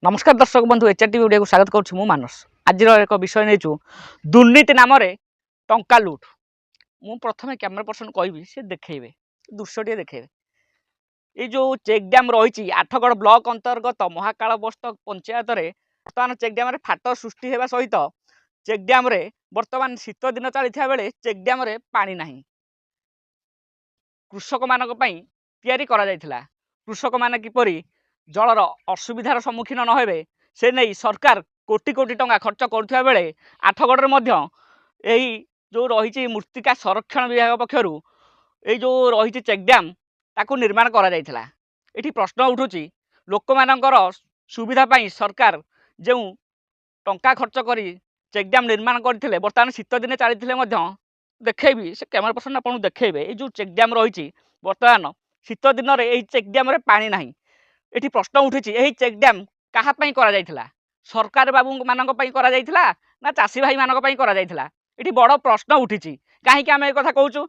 नमस्कार दर्शक बंधु एचआरटी वीडियो को स्वागत करुँ मानस आज एक विषय नहीं दुर्नीति नाम टंका लुट मु प्रथम कैमेरा पर्सन कहि से देखेबे दृश्य देखेबे ये जो चेक डैम रही आठगढ़ ब्लॉक अंतर्गत महाकाल बस्त पंचायत रे बर्तमान चेक डैम रे फाट सृष्टि होगा सहित चेक डैम रे बर्तमान शीत दिन चलता बेले चेक डैम रे पानी नाही कृषक मानक पई तैयारी करा जायथिला कृषक माने किपरि जलर असुविधार सम्मुखीन न हेबे से नहीं सरकार कोटी कोटी टंका खर्च करुवा बेले आठगढ़ यही जो रही मृत्तिका संरक्षण विभाग पक्षर यही जो रही चेक डैम ताकू निर्माण करा जायथिला। एठी प्रश्न उठुची लोक मानकर सुविधा पाई सरकार जो टंका खर्च करी चेक डैम निर्माण करथिले बर्तमान शीत दिन चली देखेबी से कैमरा पर्सन आपको देखेबे ये जो चेक डैम रही बर्तमान शीत दिन में चेक डैम रे पानी नाही। एठी प्रश्न उठी यही चेक डैम कहापाई करा जायथिला सरकार बाबू मानक पई करा जायथिला ना चाषी भाई मानक पई करा जायथिला एठी बड़ प्रश्न उठी कहीं आम एक कहूँ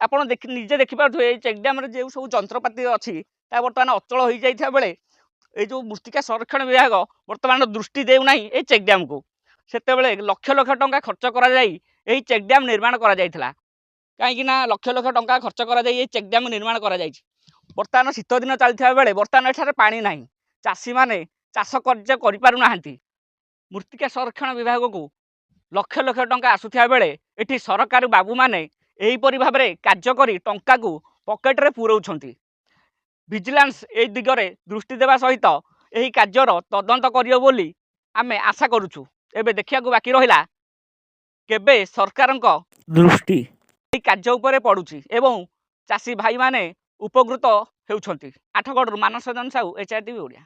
आप निजे देखिपे चेक डैम रे जो सब जंत्रपाति अच्छी बर्तमान अचल हो जाता बेले ये जो मृत्तिका संरक्षण विभाग बर्तमान दृष्टि देउना ये चेक डैम को सेते लक्ष लक्ष टंका खर्च करा जाई यही चेक डैम निर्माण करा जायथिला कहीं लक्ष लक्ष टंका खर्च करा जाई ये चेक डैम निर्माण करा जायछि। बर्तमान शीत दिन चलता बेले बर्तमान एठारे पानी नाही चाषी माने चाष कार्य करि पारु नाहांती मृत्तिका संरक्षण विभाग को लक्ष लक्ष टंका आसुथिया बेले एठी सरकार बाबू माने एहीपरि भाबरे कार्य करी टंका को पकेट रे पुरौछंती विजिलेंस ए दिगरे दृष्टि देवा सहित एही कार्यर तदंत करियो बोली आमे आशा करूछु। एबे देखिया को बाकी रहिला केबे सरकारक दृष्टि एही कार्य उपरे पडुची एवं चाषी भाई माने उपकृत हेउछंती। आठगढ़ मानस रंजन साहू एचआरटीवी ओडिया।